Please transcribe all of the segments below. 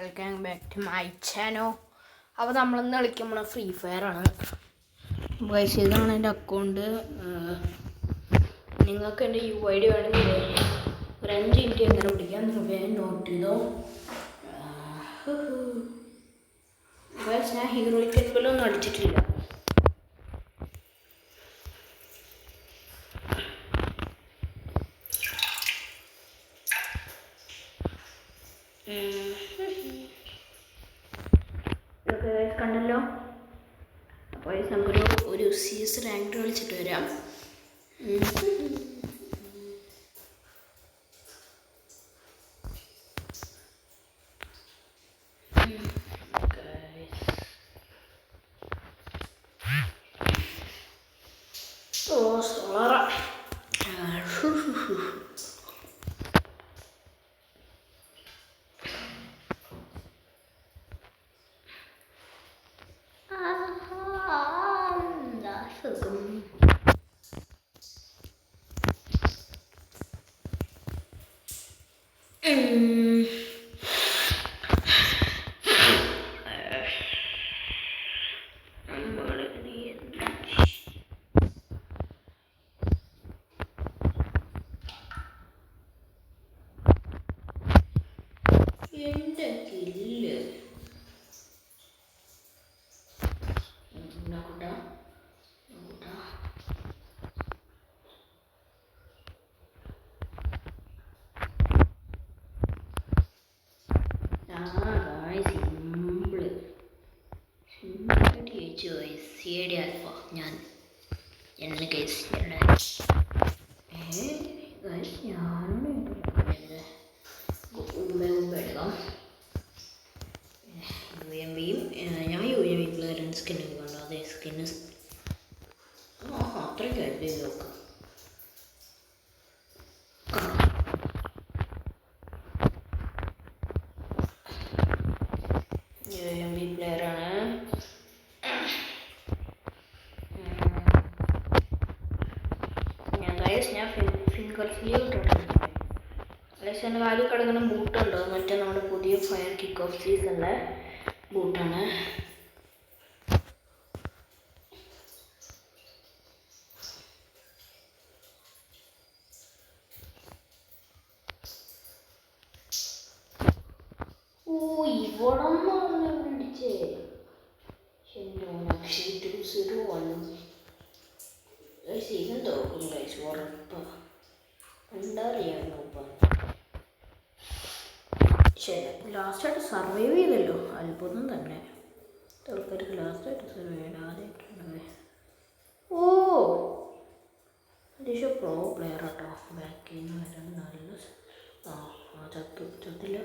Welcome back to my channel. അപ്പോൾ നമ്മളിന്ന് കളിക്കുമ്പോൾ ഫ്രീ ഫയർ ആണ്. ഗൈസ്, ഇതാണ് എൻ്റെ അക്കൗണ്ട്. നിങ്ങൾക്ക് എൻ്റെ UID വേണമെങ്കിൽ ഒരു 5 മിനിറ്റ് എങ്ങനെ പിടിക്കാം, വേഗം നോട്ട് ചെയ്തോ. ഗൈസ്, ഞാൻ ഹീറോയ്ക്ക് എൻബലൊന്നും അടിച്ചിട്ടില്ല. ഇതൊക്കെ കണ്ടല്ലോ. അപ്പോൾ നമുക്കൊരു CS റാങ്ക് കളിച്ചിട്ട് വരാം. ഓ സോളറ എൻ്റെ കില്ല് ഞാൻ എന്നെ കേസ് എടുക്കാം. ഞാൻ UAV ക്ലിയറൻസ് സ്കിന്നൊക്കെ കണ്ടു. അതേ സ്കിന്ന് അത്രയ്ക്ക് ആയിട്ട് നോക്കാം. UAV പ്ലെയറാണ്. ഞാൻ ഫിംഗർ സ്ലീവ് ഇട്ടിട്ടുണ്ട്. എൻ്റെ കാലിൽ കിടക്കുന്ന ബൂട്ടുണ്ട്. മറ്റേ നമ്മുടെ പുതിയ ഫയർ കിക്ക് ഓഫ് സീസണിലെ ബൂട്ടാണ്. ഓ, ഇവിടെ പിടിച്ചേ. സീസൺ തോക്കും ഗൈസ്, ഉറപ്പ് ഉണ്ടാറിയായിരുന്നു. ശരി, ലാസ്റ്റായിട്ട് സർവൈവ് ചെയ്തല്ലോ, അത്ഭുതം തന്നെ. ആൾക്കാർക്ക് ലാസ്റ്റായിട്ട് സർവൈവ് ചെയ്യണം ആദ്യമായിട്ടുണ്ട്. ഓ, അത്യാവശ്യം പ്രോ പ്ലെയർ ആട്ടോ. ബാക്കിൽ നിന്ന് വരാൻ നല്ല ചത്തില്ല.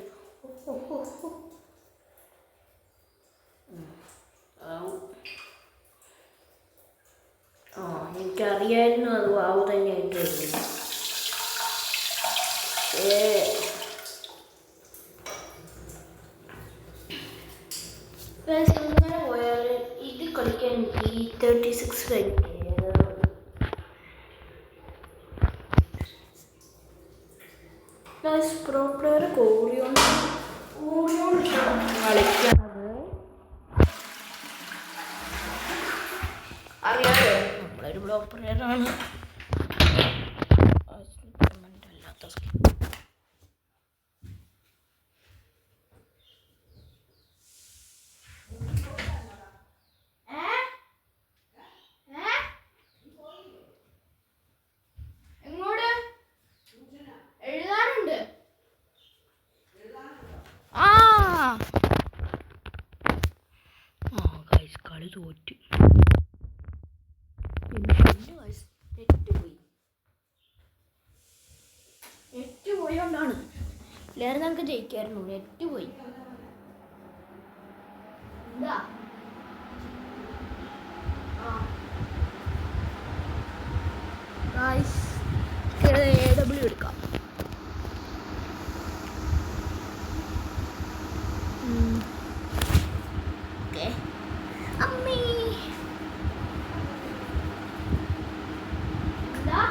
എനിക്കറിയായിരുന്നു അത് വാവ് തന്നെയായിട്ട് വരുന്നു. ഇങ്ങനെ പോയാൽ ഇത് കളിക്കാൻ എനിക്ക് 36 കഴിഞ്ഞു. പ്രോ പ്ലെയർ കോറിയോൺ കളിക്കണത് അറിയാമോ? നമ്മളൊരു പ്രോ പ്ലെയറാണ്. അല്ലാത്ത കളി തോറ്റു. നെറ്റ് പോയോണ്ടാണ്. ഇല്ലായിരുന്നു നമുക്ക് ജയിക്കായിരുന്നു. നെറ്റ് പോയി. എന്താ AW എടുക്കാം. ഓക്കെ അമ്മേ, എന്താ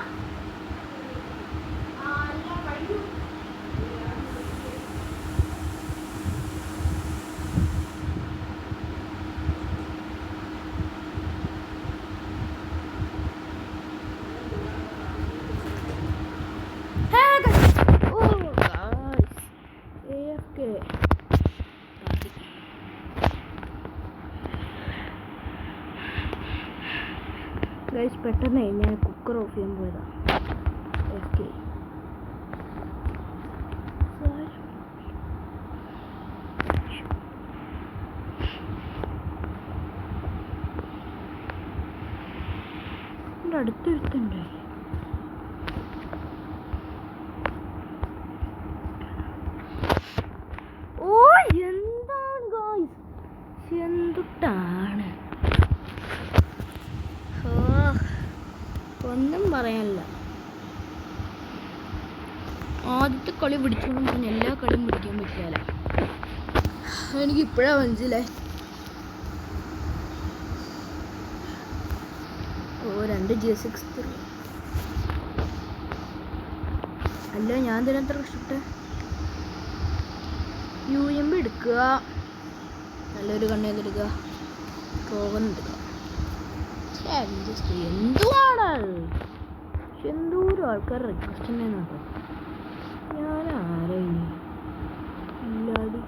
ഗൈസ് പെട്ടെന്ന് ഞാൻ കുക്കർ ഓഫ് ചെയ്യാൻ പോയതാ. ഓക്കെ എൻ്റെ അടുത്തെടുത്തുണ്ടായി. ഓ എന്താണ് ഗൈസ്, എന്തുട്ടാണ്, ഒന്നും പറയാനില്ല. ആദ്യത്തെ കളി പിടിച്ചോളും പറഞ്ഞ് എല്ലാ കളിയും പിടിക്കാൻ പറ്റില്ല. എനിക്ക് ഇപ്പോഴാണ് മനസ്സിലായി. ഓ 2 G6 അല്ല, ഞാൻ ഇതിനത്ര കഷ്ടപ്പെട്ടെ. UMP എടുക്കുക, നല്ലൊരു കണ്ണേന്നെടുക്കുക, ട്രോവൻ എടുക്കുക. എന്തുവാണ് എന്തോരം ആൾക്കാർ റിക്വസ്റ്റ് ഉണ്ടെന്നോ. ഞാൻ ആരാ ഇനി ഇല്ലാടി.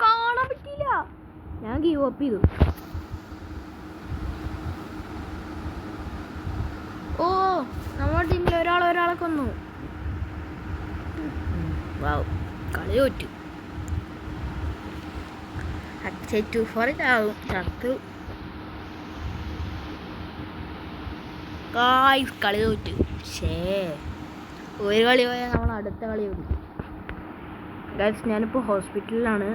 കാണാൻ പറ്റിയില്ല, ഞാൻ ഗീവ് അപ്പ് ചെയ്തു. ഓ നമ്മുടെ ടീമിൽ ഒരാളെ കൊന്നു. വാവ്, കളി തോറ്റു. അച്ഛു ഫോറിലാവും ചത്തു. കളി തോറ്റു. ഒരു കളി പോയാൽ നമ്മൾ അടുത്ത കളി വരും. ഗൈസ് ഞാനിപ്പോൾ ഹോസ്പിറ്റലിലാണ്.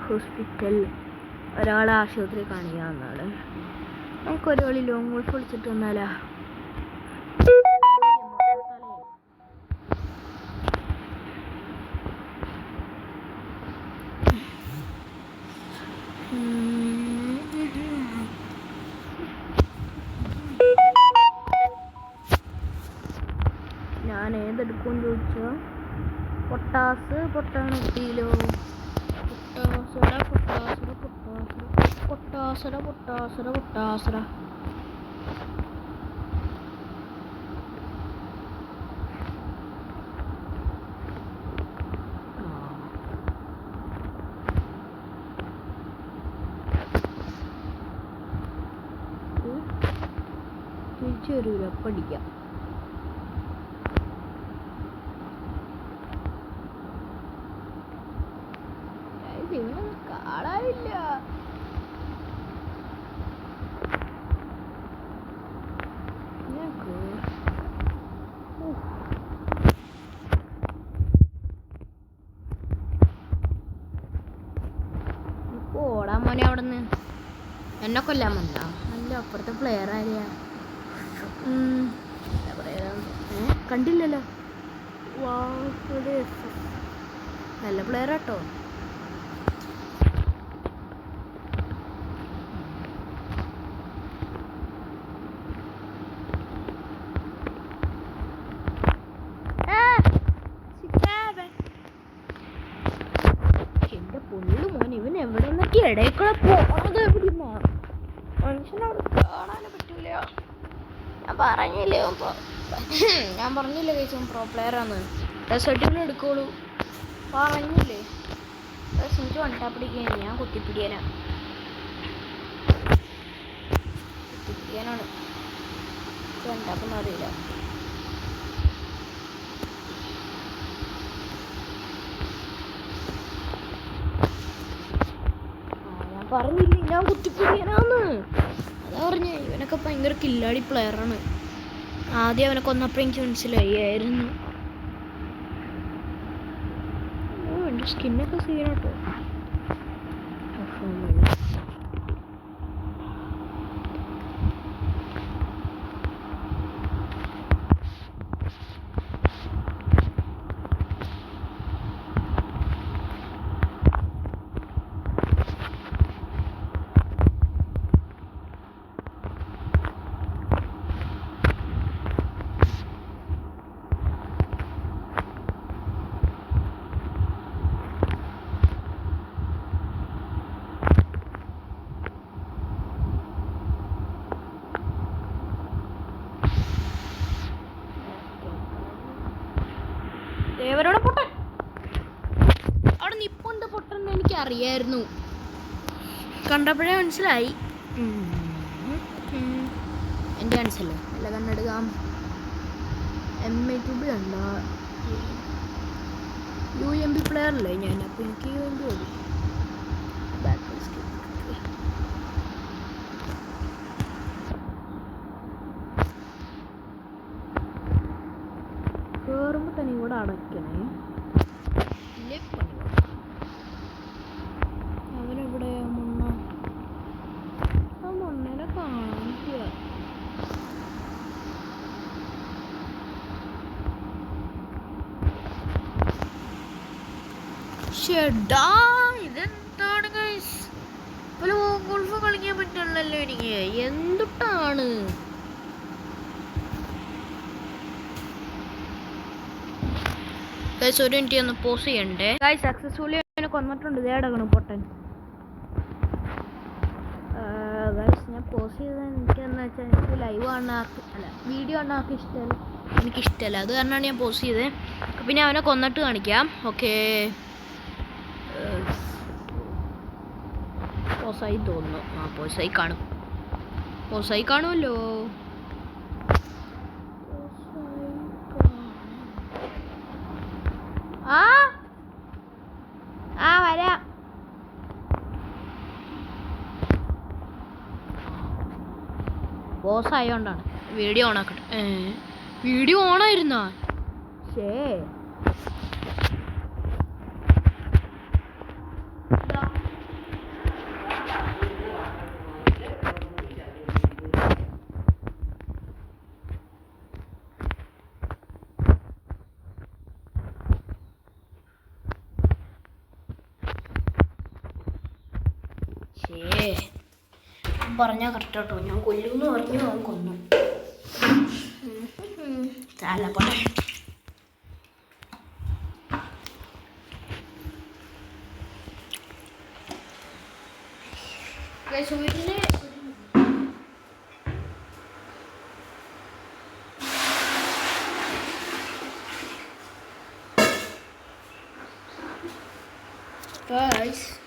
ഹോസ്പിറ്റൽ ഒരാളെ ആശുപത്രി കാണിക്കാവുന്നതാണ്. നമുക്കൊരു കളി ലോങ് ഗോൾഫ് വിളിച്ചിട്ട് വന്നാലാ. ഞാൻ ഏതെടുക്കുമെന്ന് ചോദിച്ചോ. പൊട്ടാണ് കിട്ടിയില്ലോ. പൊട്ടാസര തിരിച്ചു വരൂല, പഠിക്കാം. ഇവനൊന്നും കാണാനില്ല. ഓടാൻ മോനെ അവിടുന്ന്. എന്നെ കൊല്ലാൻ വന്ന അല്ല, അപ്പുറത്തെ പ്ലെയർ ആരെയാ എന്താ പറയാ, കണ്ടില്ലല്ലോ. നല്ല പ്ലെയർ കേട്ടോ. എന്റെ പൊന്നു മോൻ, ഇവൻ എവിടെ നിന്നൊക്കെ ഇടയ്ക്കൂടെ പോണത് എവിടുന്നാ? മനുഷ്യനവിടെ കാണാനും പറ്റൂല. ഞാൻ പറഞ്ഞില്ലേ കഴിച്ചു പ്രോ പ്ലെയർ ആണ്. സർട്ടിഫിക്കറ്റ് എടുക്കോളൂ പറഞ്ഞില്ലേ. എനിക്ക് വണ്ടാപ്പിടിക്കാൻ ഞാൻ കുത്തിപ്പിടിക്കാനാണ് വണ്ടാപ്പൊന്നും അറിയില്ല. ഞാൻ പറഞ്ഞില്ലേ ഞാൻ കുത്തിപ്പിടിക്കാനാന്ന്. അതാ പറഞ്ഞേ, ഇവനൊക്കെ ഭയങ്കര കില്ലാടി പ്ലെയറാണ്. ആദ്യം അവനെ കൊന്നപ്പോൾ എനിക്ക് മനസ്സിലായിരുന്നു. എൻ്റെ സ്കിന്നൊക്കെ സീനാട്ടോ. എനിക്ക് അറിയായിരുന്നു, കണ്ടപ്പോഴേ മനസ്സിലായി. എൻ്റെ മനസ്സല്ലേ അല്ല കണ്ണെടുക്കാം. MA2B അല്ല, UMP പ്ലെയർ അല്ലേ ഞാൻ, അപ്പോൾ എനിക്ക് UMP മതി. കയറുമ്പോൾ തന്നെ ഇവിടെ അടയ്ക്കണേ. അവനെവിടെ ആ മണ്ണനെ കാണിക്കുക. ഷെഡാ ഇതെന്താണ് ഗൈസ്? ഗോൾഫ് കളിക്കാൻ പറ്റുള്ളല്ലോ എനിക്ക്. എന്തുട്ടാണ് ഗൈസ്? ഒരു മിനിറ്റ് ഒന്ന് പോസ് ചെയ്യണ്ടേ ഗൈസ്. സക്സസ്ഫുള്ളി അവനെ കൊന്നിട്ടുണ്ട്. ഇതേടക്കണം പൊട്ടൻ. ഗൈസ് ഞാൻ പോസ് ചെയ്തത് എനിക്കെന്ന് വെച്ചാൽ എനിക്ക് ലൈവ് കാണാൻ അല്ല വീഡിയോ കാണാൻ എനിക്കിഷ്ടമല്ല. അത് കാരണമാണ് ഞാൻ പോസ് ചെയ്തത്. പിന്നെ അവനെ കൊന്നിട്ട് കാണിക്കാം. ഓക്കെ, പോസായി തോന്നുന്നു. പോസായി കാണുമല്ലോ. വരാം. ബോസ് ആയോണ്ടാണ്. വീഡിയോ ഓണാക്കട്ടെ. വീഡിയോ ഓണായിരുന്നോ? ശേ, പറഞ്ഞാൽ കറക്റ്റ് കേട്ടോ. ഞാൻ കൊല്ലുമെന്ന് പറഞ്ഞു, അവൻ കൊന്നു. അല്ല പോട്ടെ. വീട്ടില്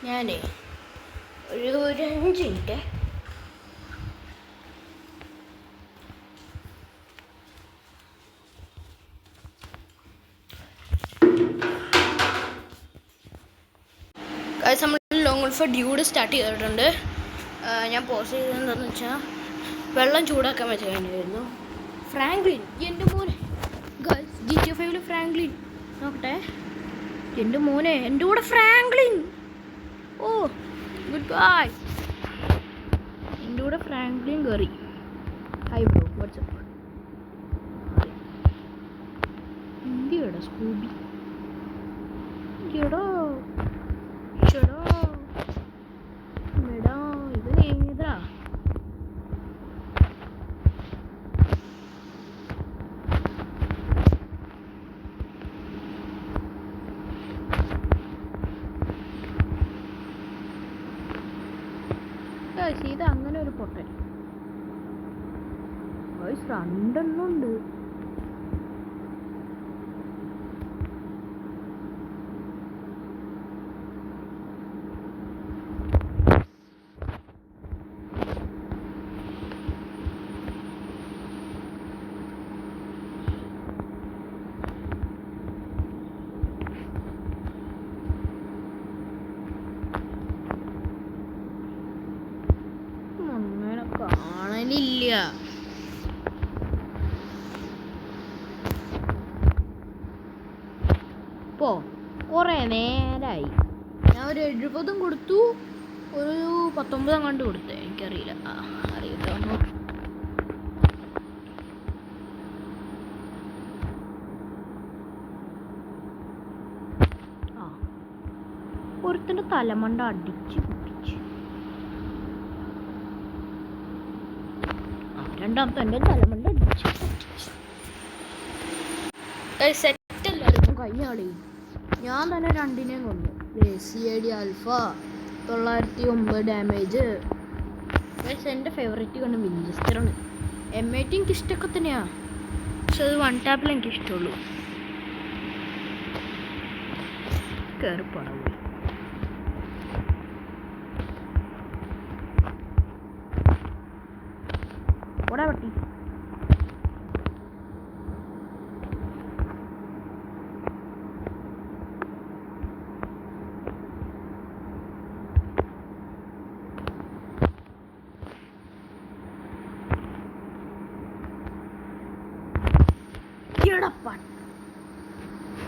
ഞാനേ ഒരു 5 മിനിറ്റ് നമ്മൾ ലോങ് ഗോൾഫ് ഡ്യൂഡ് സ്റ്റാർട്ട് ചെയ്തിട്ടുണ്ട്. ഞാൻ പോസ് ചെയ്തത് എന്താണെന്ന് വെച്ചാൽ വെള്ളം ചൂടാക്കാൻ വെച്ച് കഴിഞ്ഞായിരുന്നു. ഫ്രാങ്ക്ലിൻ, എൻ്റെ മോനെ ഗേൾസ്, GTA 5 ഫ്രാങ്ക്ലിൻ നോക്കട്ടെ. എൻ്റെ മോനെ, എൻ്റെ കൂടെ ഫ്രാങ്ക്ലിൻ. ഓ ഗുഡ് ബൈ. എൻ്റെ കൂടെ ഫ്രാങ്ക്ലിൻ കയറി. Hi bro, WhatsApp. എന്തിയടാ സ്കൂബി? എടോ ചേടോ മേടാ, ഇത് ഏതാ? ഇത് അങ്ങനെ ഒരു പൊട്ടൻ. 2 ഉണ്ട്. കാണലില്ല. ഇപ്പോ കുറേ നേരമായി. ഞാൻ ഒരു 70 കൊടുത്തു, ഒരു 19 കണ്ട് കൊടുത്തേ. എനിക്കറിയില്ല, അറിയില്ല. ഒരുത്തൻ്റെ തലമണ്ട അടിച്ച് പൊട്ടിച്ച്. രണ്ടാമത്തെ എൻ്റെ തലമണ്ട അടിച്ച് പൊട്ടിച്ച്. സെറ്റ് എല്ലാവർക്കും കഴിഞ്ഞാളി. ഞാൻ തന്നെ 2 കൊന്നു. CID alpha 909 damage. എൻ്റെ ഫേവറേറ്റ് കൊണ്ട് വിഞ്ചസ്റ്ററാണ്. M80 എനിക്ക് ഇഷ്ടമൊക്കെ തന്നെയാണ്, പക്ഷെ അത് 1 ടാപ്പിൽ എനിക്ക് ഇഷ്ടമുള്ളൂ. കയറിപ്പോണം. ഓടാ പട്ടി.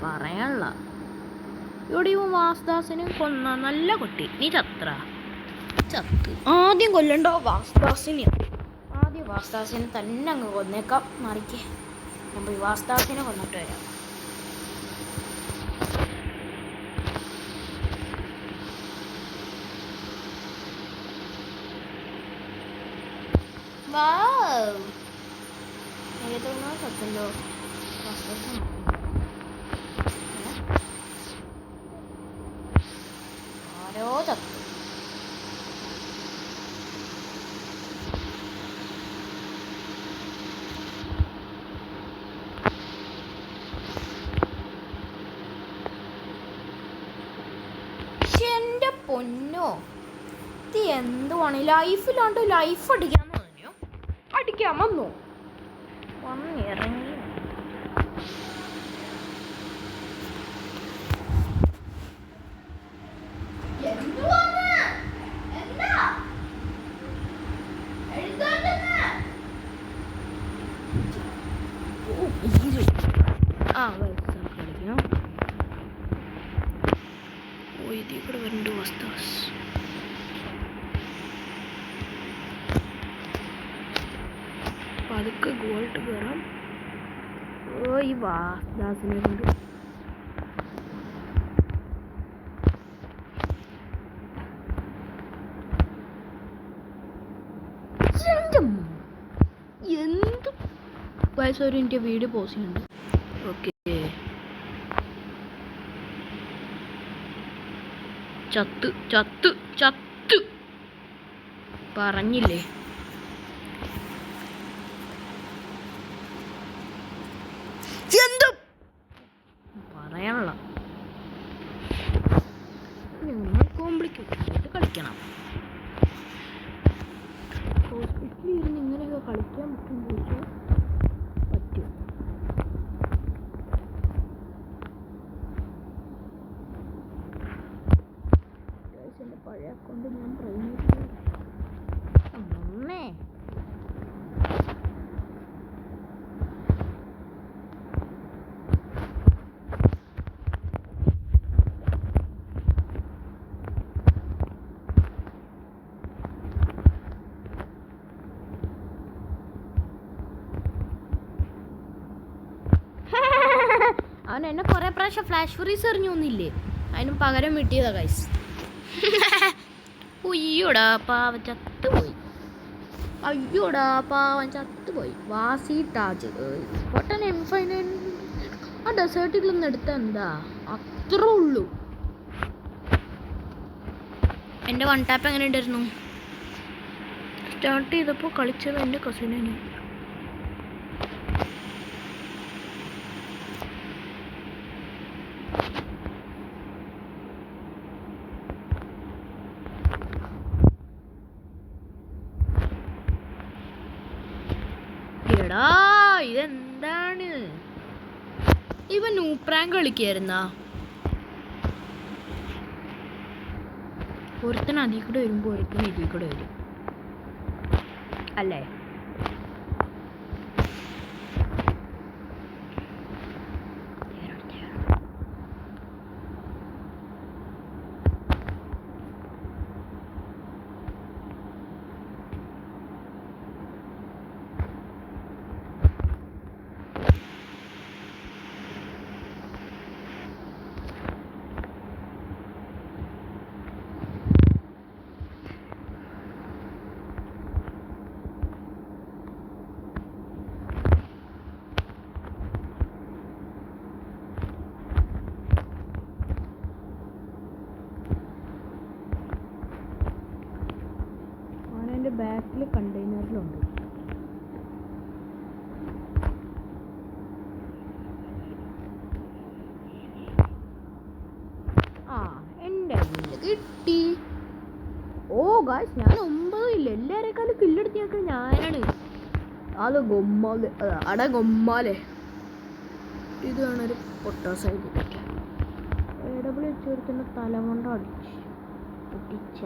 പറയാനുള്ള ഇവിടെ വാസുദാസിനെ കൊന്ന നല്ല കുട്ടി. നീ ചത്ര ചത്ത്. ആദ്യം കൊല്ലണ്ടോ വാസുദാസിനെ. ആദ്യം വാസുദാസിനെ തന്നെ അങ്ങ് കൊന്നേക്കാം. മറിക്കേ ഞാൻ പോയി വാസുദാസിനെ കൊന്നിട്ട് വരാം. ഏതൊന്നോ ചത്തല്ലോ വാസുദാസിനെ. ആരോ ചത്തു. എന്റെ പൊന്നോ, ഇത് എന്തുവാണ് ലൈഫിലാണ്ട് ലൈഫ് അടിക്കാന്ന് പറഞ്ഞു. അടിക്കാൻ വന്നു വന്നിറങ്ങി. കളിക്കണം. ഓ ഇതിൽ കൂടെ വരുന്നുണ്ട് വാസുദാസ്. പതുക്കെ ഗോൾട്ട് കയറാം. ഓ ഈ വാസുദാസിനെ കൊണ്ട് എന്ത് വയസ്സൊരു എൻ്റെ വീഡിയോ പോസ്റ്റ് ചെയ്യുന്നുണ്ട്. ഓക്കെ ചത്ത് ചത്ത് ചത്ത് പറഞ്ഞില്ലേ. എന്ത് പറയാനുള്ള ഞങ്ങൾ കോംപ്ലിക്കേറ്റഡ് കളിക്കണം. ഹോസ്പിറ്റലിൽ ഇരുന്ന് ഇങ്ങനെയൊക്കെ കളിക്കാൻ പറ്റും ചോദിച്ചാൽ പറ്റും. എൻ്റെ പഴയ അക്കൗണ്ട് ഞാൻ ട്രൈ ചെയ്തു. അമ്മേ അവൻ എന്നെ കുറേ പ്രാവശ്യം ഫ്ലാഷ് ഫ്രീസ് എറിഞ്ഞു ഒന്നില്ലേ, അതിന് പകരം കിട്ടിയതാ ഗൈസ്. ഉയ്യോടാ പാവൻ ചത്തുപോയി. അയ്യോടാ പാവൻ ചത്തുപോയി. വാസി താജ് പൊട്ടൻ M5 ആ ഡെസേർട്ടിൽ നിന്ന് എടുത്ത എന്താ അത്രേ ഉള്ളൂ. എൻ്റെ വൺ ടാപ്പ് എങ്ങനെ ഉണ്ടായിരുന്നു? സ്റ്റാർട്ട് ചെയ്തപ്പോൾ കളിച്ചത് എൻ്റെ കസിനാണ്. എടാ ഇതെന്താണ്? ഇവൻ നൂപ്രാങ്ക് കളിക്കായിരുന്ന ഒരുത്തൻ അതിൽ കൂടെ വരുമ്പോൾ ഒരുത്തൻ ഇതിൽ കൂടെ വരും അല്ലേ? എൻ്റെ ബാക്കിൽ കണ്ടെയ്നറിലുണ്ട്. ആ എൻ്റെ കിട്ടി. ഓ ഗായ്സ് ഞാൻ 9 ഇല്ല, എല്ലാവരെക്കാളും കില്ലെടുത്ത് ഞങ്ങൾക്ക് ഞാനാണ്. അത് ഗൊമ്മാല് അട ഗൊമ്മാലേ. ഇതാണ് ഒരു പൊട്ടാസൈഡ്. AW വെച്ചെടുത്തിൻ്റെ തലമണ്ട അടിച്ച് പൊട്ടിച്ച.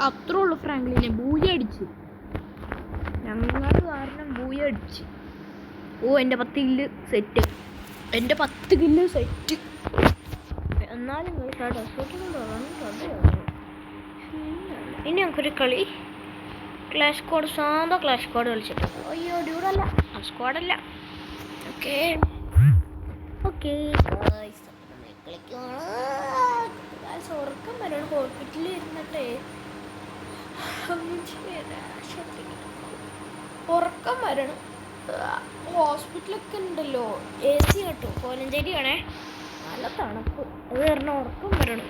അത്രേ ഉള്ളൂ ഫ്രാങ്ക്ലിനെ ബൂയടിച്ച്. ഞങ്ങൾ കാരണം ബൂയടിച്ച്. ഓ എൻ്റെ 10 കില്ല് സെറ്റ്. എൻ്റെ 10 കില്ല് സെറ്റ്. എന്നാലും ഇനി ഞങ്ങൾക്കൊരു കളി ക്ലാഷ് സ്ക്വാഡ്, സാധാ ക്ലാഷ് സ്ക്വാഡ് കളിച്ചിട്ടുണ്ട്. അയ്യോ ഡ്യൂഡല്ല, സ്ക്വാഡല്ല. ഓക്കെ ഓക്കെ ഉറക്കം വരണം. ഹോസ്പിറ്റലിൽ ഇരുന്നിട്ടേ ഉറക്കം വരണം. ഹോസ്പിറ്റലൊക്കെ ഉണ്ടല്ലോ, AC കേട്ടോ. കോലഞ്ചേരി ആണേ, നല്ല തണുപ്പ്. അത് കാരണം ഉറക്കം വരണം.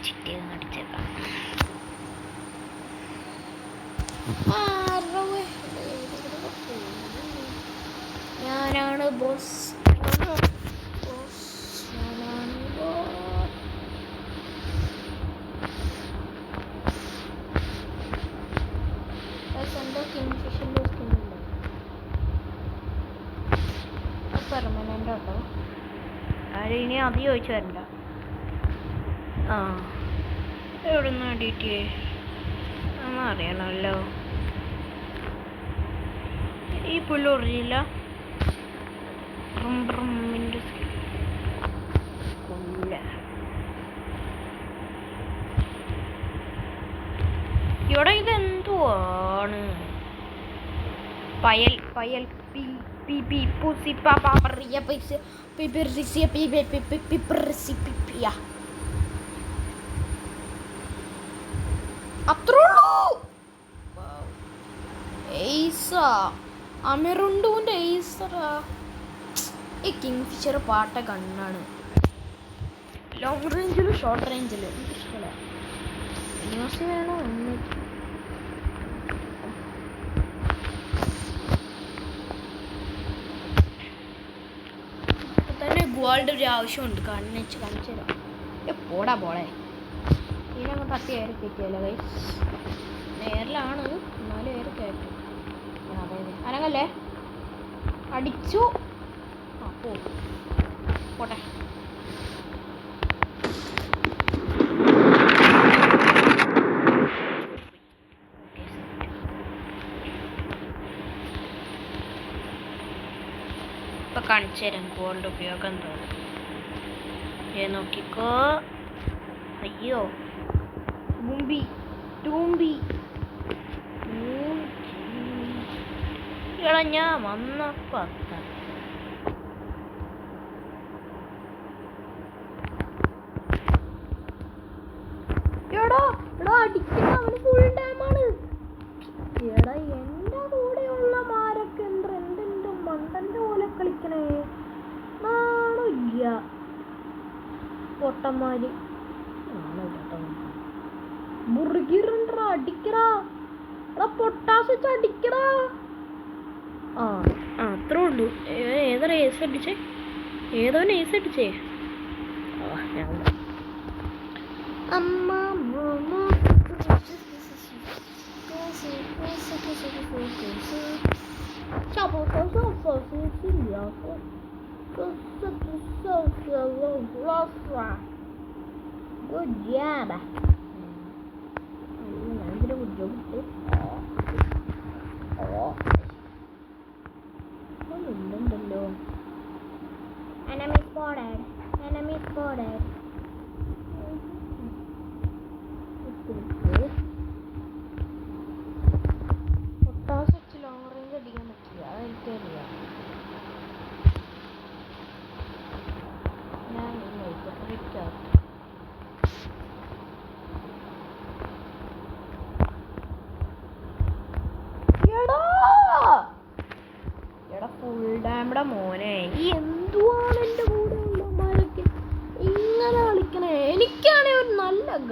ചിട്ടി അടിച്ചേക്കാം. ഞാനാണ് ബോസ്. പെർമനൻ്റ് കേട്ടോ. ആരും ഇനി അത് ചോദിച്ചു വരണ്ട. ആ എവിടെ നിന്ന് വേണ്ടിയിട്ട് ഒന്നും അറിയണമല്ലോ. ഈ പുല്ല് ഒറിജില്ല ഇവിടെ ഇതെന്തുവാണ്? പയൽ പയൽ പി പി പി പൂസി പാപ്പറിയ പൈസ പിപ്പിറിസിയ പി പി പി പി പിപ്പിറിസി പിപ്പിയ. അത്രേ ഉള്ളൂ. എയ്സ അമിറുണ്ടൂൻ്റെ എയ്സറാ. ഈ കിങ് ഫിഷർ പാട്ട കണ്ണാണ്. ലോങ് റേഞ്ചിലും ഷോർട്ട് റേഞ്ചിലും എനിക്കിഷ്ടമല്ല. ന്യൂസ് വേണോ ഒന്ന് തന്നെ ഗോൾഡ് ഒരു ആവശ്യമുണ്ട്. കാണിച്ചു തരാം. പോടാ പോളെ. ഇതിനങ്ങ് തട്ടി ഏറി കയറ്റിയല്ലോ കൈ. നേരിലാണ് എന്നാലും ഏറി കയറ്റും. അതെ അനങ്ങല്ലേ. അടിച്ചു. ആ പോട്ടെ. ഇപ്പം കാണിച്ചു തരാം ഗോൾഡ് ഉപയോഗം എന്തോന്ന്. നോക്കിക്കോ. അയ്യോ മുമ്പി തൂമ്പി എടാ ഞാൻ വന്നപ്പോ എടാ അടിക്കുന്ന അവന് ഫുൾ ടൈമാണ്. എടാ എൻ്റെ കൂടെയുള്ള മാരൊക്കെ എന്തെന്ത് മണ്ടൻ്റെ പോലെ കളിക്കണേ. നാണില്ല പൊട്ടന്മാര്. മുറുകിറണ്ടാ അടിക്കടാ. എടാ പൊട്ടാസ് വെച്ച് അടിക്കടാ. ആ അത്രേ ഉള്ളൂ. ഏതാ ഏസ് അടിച്ചേ? ഏതോനെ ഏസ് അടിച്ചേ? അമ്മ good job. ഞാനിതിനെ ഉദ്യോഗിച്ചു ഒന്നുണ്ടല്ലോ. Enemy spotted.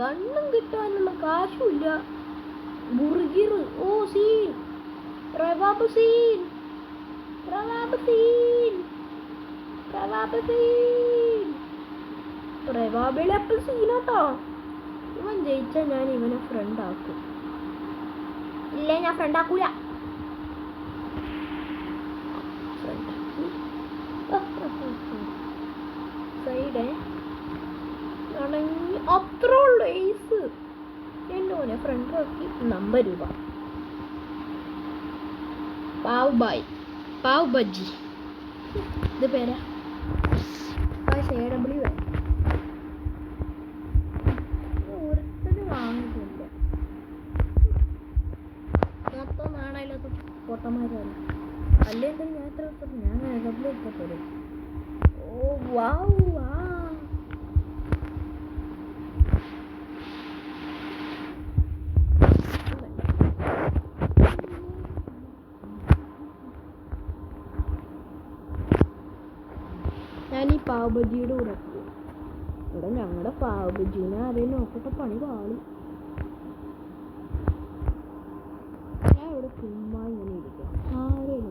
ഗണ്ണും കിട്ടാനുള്ള കാശുമില്ല. ബുർഗിർ, ഓ സീൻ, പ്രവാബ് സീൻ, പ്രവാബ് സീൻ, പ്രവാബ് സീൻ, പ്രവാബിലപ്പം സീനാട്ടോ. ഇവൻ ജയിച്ചാൽ ഞാൻ ഇവനെ ഫ്രണ്ട് ആക്കും. ഇല്ലേ, ഞാൻ ഫ്രണ്ട് ആക്കൂല. സൈഡേ ആണെങ്കിൽ അത്ര ഉള്ളു ഏസ്. എന്നോനെ ഫ്രണ്ട് ആക്കി. 50 രൂപ. പാവ് ബായ്, പാവ് ബജ്ജി. ഇത് പേരാ AW. ഒരുത്തന് വാങ്ങിയിട്ടില്ല. മൊത്തം നാണയില്ലാത്ത പൊട്ടന്മാരാണ്. അല്ലെങ്കിൽ ഞാൻ എത്ര ഞാൻ AW ഇട്ടപ്പോഴേ. ഓ വാവ് വാ. ഞാൻ ഈ പാവ് ബജിയുടെ കൂടെ ഇവിടെ ഞങ്ങളുടെ പാവ് ബജിനെ ആരെയും നോക്കട്ടെ, പണി പാളി. ഞാൻ ഇവിടെ ചുമ്മാ ഇങ്ങനെ ഇരിക്കാം. ആരെയും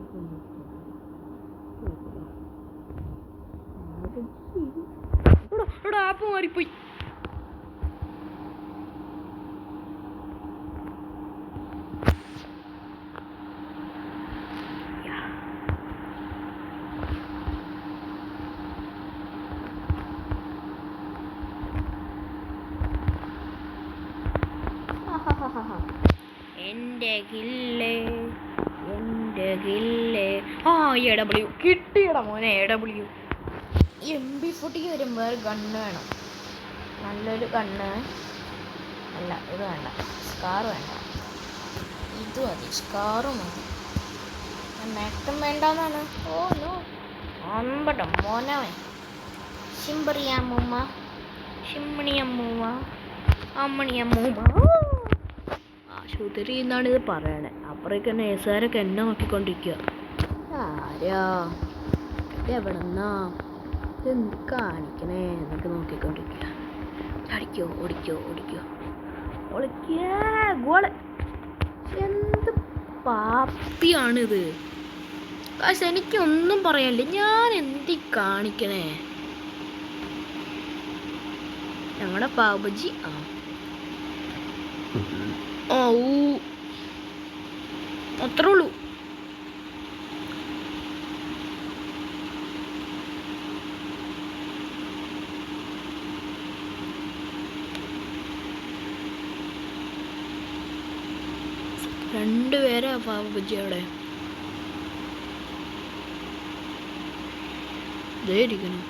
ഇവിടെ ആപ്പ് മാറിപ്പോയി. എൻ്റെ ഗില്ലേ, എൻ്റെ ഗില്ലേ. ആ AW കിട്ടിയടാ മോനെ. AW MP40 വരുമ്പോൾ ഗണ്ണ് വേണം. നല്ലൊരു ഗണ്ണ് അല്ല, ഇത് വേണ്ട. സ്കാർ വേണ്ട, ഇത് മതി. സ്കാറും മതി. നേട്ടം വേണ്ടെന്നാണ്. ഓ നോ, അമ്പടം മോനെ. ശിമ്പറിയമ്മൂമ്മ, ശിമ്മണിയമ്മൂമ്മ, അമ്മണിയമ്മൂമ്മ. ആശുപത്രി എന്നാണ് ഇത് പറയണേ. അപ്പുറേക്ക് നേഴ്സുകാരൊക്കെ എന്നെ നോക്കിക്കൊണ്ടിരിക്കുക. ആരാ, എവിടെന്നാ, എന്ത് കാണിക്കണേ എന്നൊക്കെ നോക്കിക്കൊണ്ടിരിക്കുക. അടിക്കോ, ഓടിക്കോ, ഓടിക്കോ, ഒളിക്കേ ഗോള്. എന്ത് പാപ്പിയാണിത്. കാശ് എനിക്കൊന്നും പറയാനില്ല. ഞാൻ എന്തി കാണിക്കണേ. ഞങ്ങളുടെ പാവബജി. ഓ അത്രേ ഉള്ളൂ. രണ്ടുപേരാ പാവബജി അവിടെ ഇരിക്കണം.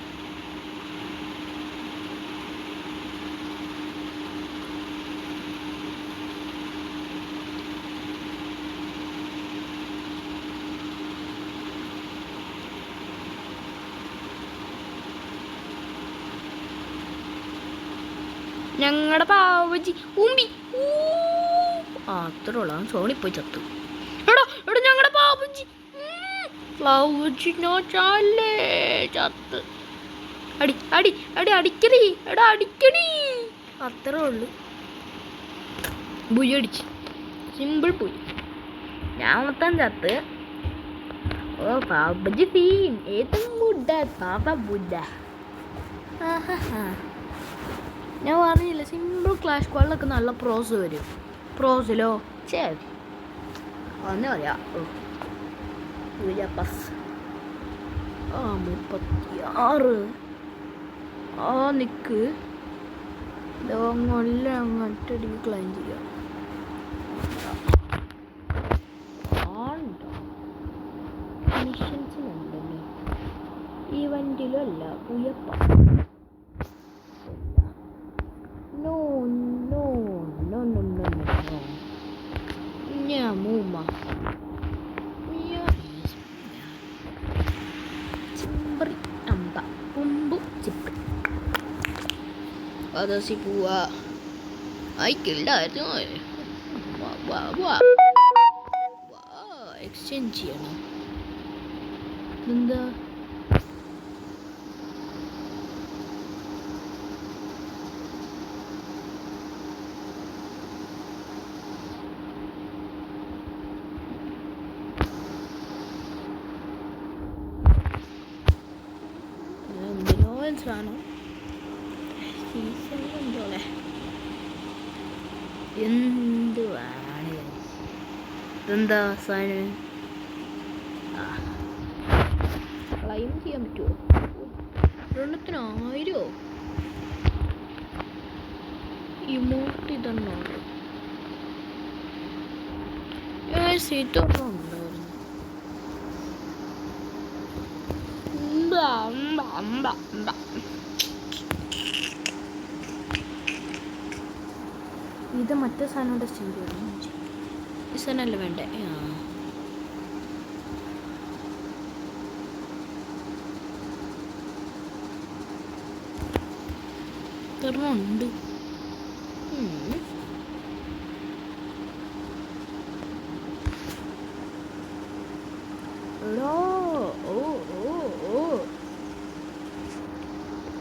ഞങ്ങളുടെ പാവജി ഉമ്പി. അത്ര ഉള്ള സോണിപ്പോയി ചത്തു. എടാ എടാ ഞങ്ങളുടെ പാവജി ചാലേ ചത്ത്. അടി അടി അടി അടിക്കടി. എടാ അടിക്കടി. അത്രേ ഉള്ളു. ബുജി അടിച്ച് സിമ്പിൾ പോയി. ഞാൻ മൊത്തം ചത്ത്. ഓ പാവജി സീൻ. ഏത് മുഡ പാവ ബുഡ. ഞാൻ പറഞ്ഞില്ല, സിമ്പിൾ ക്ലാഷ് കോളിലൊക്കെ നല്ല പ്രോസ് വരും. പ്രോസിലോ ശരി ഒന്ന് പറയാം. 36 നിക്ക് ലോങ്ങല്ല അങ്ങോട്ടടി ക്ലൈം ചെയ്യാം. മിഷൻസിലുണ്ടല്ലേ, ഈവൻറ്റിലും അല്ല. ഉയപ്പ no no no no no no nyamuma cimbri amba bumbu cipri ada si buah ay killed itu. Wah exchange ya no benda. കിടലൻ സാധനം. എന്തോളെ എന്തുവാണ് ഇതെന്താ സാധനം? ക്ലൈം ചെയ്യാൻ പറ്റുമോ? ഒരെണ്ണത്തിന് 1000 ഇമോട്ട് ഇതെണ്ണോ? സീറ്റൊന്നും ഉണ്ടായിരുന്നു. ഇത് മറ്റേ സാധനം സ്റ്റീരിയാണ്. ഈ സാധനമല്ല വേണ്ടേ? ഉണ്ട്.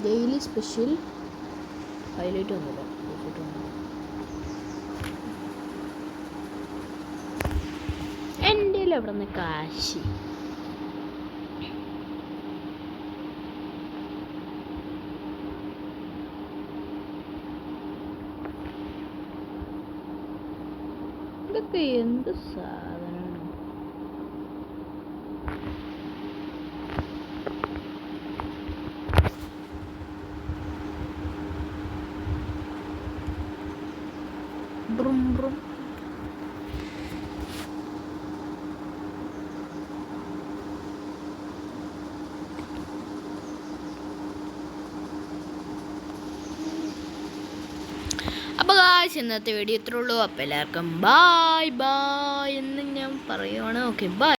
ഡെയിലി സ്പെഷ്യൽ ഹൈലൈറ്റ് ഒന്നുമില്ല. എൻ്റെ എവിടെ നിന്ന് കാശി? ഇതൊക്കെ എന്ത് സാധനമാണ്? ബ്രും ബ്രും. അപ്പോൾ ഗായ്സ് ഇന്നത്തെ വീഡിയോ ഇത്രേ ഉള്ളൂ. അപ്പോൾ എല്ലാവർക്കും ബായ് ബായ് എന്ന് ഞാൻ പറയുവാണ്. Okay bye.